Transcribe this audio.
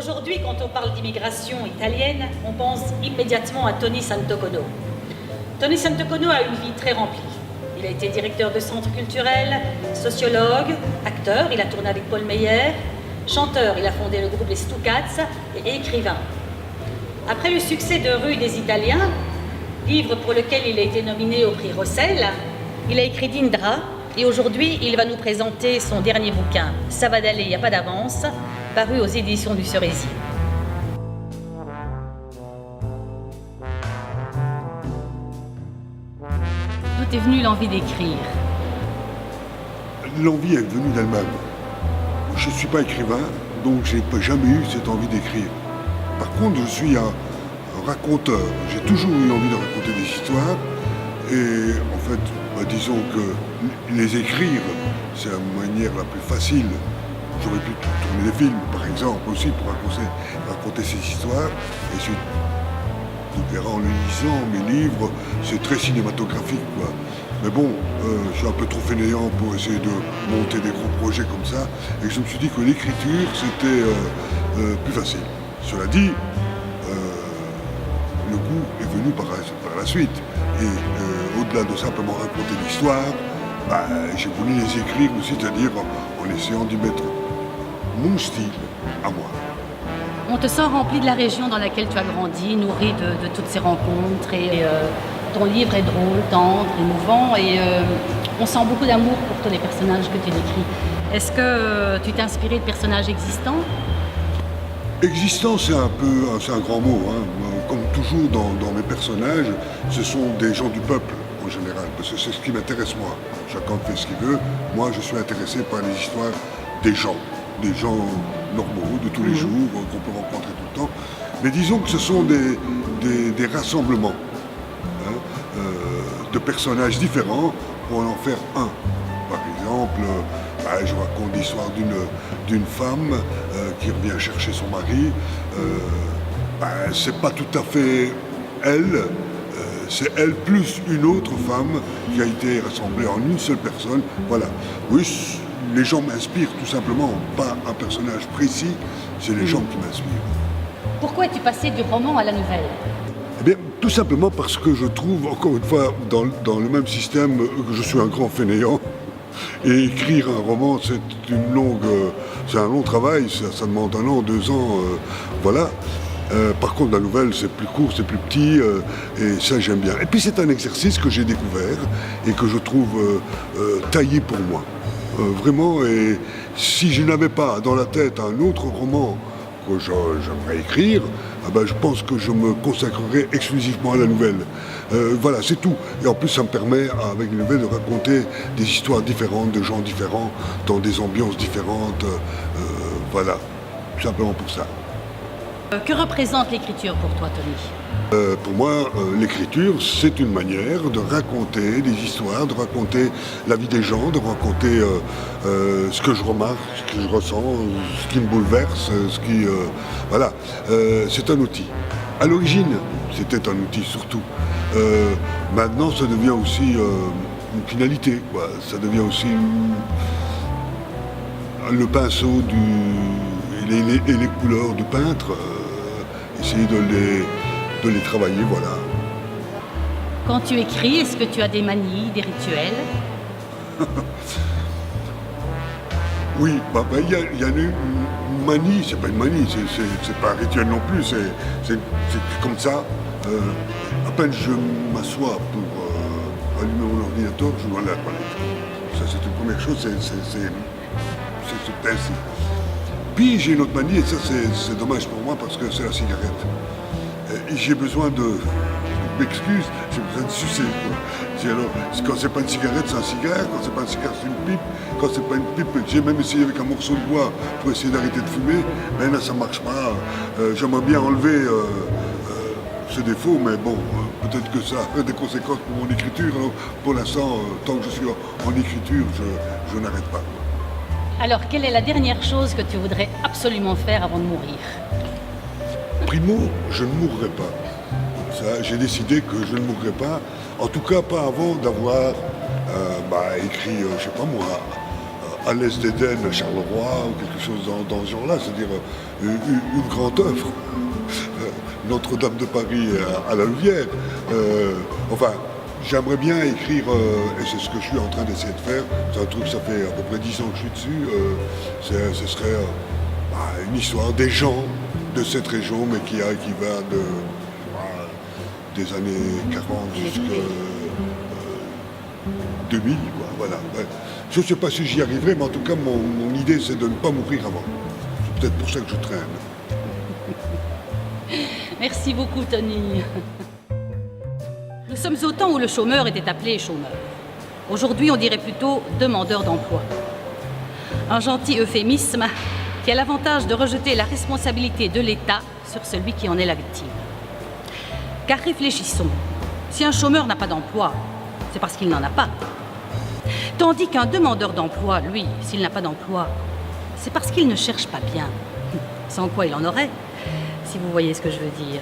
Aujourd'hui, quand on parle d'immigration italienne, on pense immédiatement à Tony Santocono. Tony Santocono a une vie très remplie. Il a été directeur de centre culturel, sociologue, acteur, il a tourné avec Paul Meyer, chanteur, il a fondé le groupe Les Stucats et écrivain. Après le succès de Rue des Italiens, livre pour lequel il a été nominé au prix Rossel, il a écrit Dindra et aujourd'hui il va nous présenter son dernier bouquin, Ça va d'aller, il n'y a pas d'avance, paru aux éditions du Cerisier. D'où est venue l'envie d'écrire? L'envie est venue d'elle-même. Je ne suis pas écrivain, donc je n'ai jamais eu cette envie d'écrire. Par contre, je suis un raconteur. J'ai toujours eu envie de raconter des histoires. Et en fait, disons que les écrire, c'est la manière la plus facile. J'aurais pu tourner des films, par exemple, aussi, pour raconter ces histoires. Et tu verras en les lisant, mes livres, c'est très cinématographique, quoi. Mais bon, je suis un peu trop fainéant pour essayer de monter des gros projets comme ça. Et je me suis dit que l'écriture, c'était plus facile. Cela dit, le goût est venu par la suite. Et au-delà de simplement raconter l'histoire, j'ai voulu les écrire aussi, c'est-à-dire en essayant d'y mettre mon style à moi. On te sent rempli de la région dans laquelle tu as grandi, nourri de toutes ces rencontres. Et ton livre est drôle, tendre, émouvant. Et on sent beaucoup d'amour pour tous les personnages que tu décris. Est-ce que tu t'es inspiré de personnages existants? Existant, c'est un grand mot, hein. Comme toujours dans mes personnages, ce sont des gens du peuple en général, parce que c'est ce qui m'intéresse moi. Chacun fait ce qu'il veut. Moi, je suis intéressé par les histoires des gens normaux, de tous les jours, qu'on peut rencontrer tout le temps. Mais disons que ce sont des rassemblements, hein, de personnages différents pour en faire un. Par exemple, je raconte l'histoire d'une femme qui revient chercher son mari. C'est pas tout à fait elle, c'est elle plus une autre femme qui a été rassemblée en une seule personne. Voilà. Oui, les gens m'inspirent tout simplement, pas un personnage précis, c'est les gens qui m'inspirent. Pourquoi es-tu passé du roman à la nouvelle? Eh bien, tout simplement parce que je trouve, encore une fois, dans le même système, que je suis un grand fainéant. Et écrire un roman, c'est un long travail, ça demande 1 an, 2 ans, voilà. Par contre, la nouvelle, c'est plus court, c'est plus petit, et ça, j'aime bien. Et puis, c'est un exercice que j'ai découvert et que je trouve taillé pour moi. Vraiment, et si je n'avais pas dans la tête un autre roman que j'aimerais écrire, je pense que je me consacrerai exclusivement à la nouvelle. Voilà, c'est tout. Et en plus, ça me permet, avec une nouvelle, de raconter des histoires différentes, de gens différents, dans des ambiances différentes. Voilà, tout simplement pour ça. Que représente l'écriture pour toi, Tony? Pour moi, l'écriture, c'est une manière de raconter des histoires, de raconter la vie des gens, de raconter ce que je remarque, ce que je ressens, ce qui me bouleverse, voilà, c'est un outil. À l'origine, c'était un outil surtout. Maintenant, ça devient aussi une finalité, quoi. Ça devient aussi le pinceau et les couleurs du peintre. Essayer de les travailler, voilà. Quand tu écris, est-ce que tu as des manies, des rituels? Oui, il y a une manie, c'est pas une manie, c'est pas un rituel non plus, c'est comme ça. À peine je m'assois pour allumer mon ordinateur, je dois aller à la toilette. Ça, c'est une première chose, c'est ce principe. Puis j'ai une autre manie, et ça c'est dommage pour moi parce que c'est la cigarette. Et j'ai besoin de... Je m'excuse, j'ai besoin de sucer, quoi. Alors, quand c'est pas une cigarette, c'est un cigare, quand c'est pas une cigare, c'est une pipe, quand c'est pas une pipe, j'ai même essayé avec un morceau de bois pour essayer d'arrêter de fumer, mais là ça marche pas. J'aimerais bien enlever ce défaut, mais bon, peut-être que ça a des conséquences pour mon écriture. Alors, pour l'instant, tant que je suis en écriture, je n'arrête pas. Alors, quelle est la dernière chose que tu voudrais absolument faire avant de mourir? Primo, je ne mourrai pas. Ça, j'ai décidé que je ne mourrai pas, en tout cas pas avant d'avoir écrit, je sais pas moi, à l'Est d'Éden, à Charleroi, ou quelque chose dans ce genre-là, c'est-à-dire une grande œuvre. Notre-Dame de Paris à la Louvière. Enfin, j'aimerais bien écrire, et c'est ce que je suis en train d'essayer de faire, c'est un truc, ça fait à peu près 10 ans que je suis dessus, ce serait une histoire des gens de cette région, mais qui va des années 40 jusqu'à 2000, quoi, voilà. Ouais. Je ne sais pas si j'y arriverai, mais en tout cas, mon idée, c'est de ne pas mourir avant. C'est peut-être pour ça que je traîne. Merci beaucoup, Tony. Nous sommes au temps où le chômeur était appelé chômeur. Aujourd'hui, on dirait plutôt demandeur d'emploi. Un gentil euphémisme qui a l'avantage de rejeter la responsabilité de l'État sur celui qui en est la victime. Car réfléchissons, si un chômeur n'a pas d'emploi, c'est parce qu'il n'en a pas. Tandis qu'un demandeur d'emploi, lui, s'il n'a pas d'emploi, c'est parce qu'il ne cherche pas bien. Sans quoi il en aurait, si vous voyez ce que je veux dire.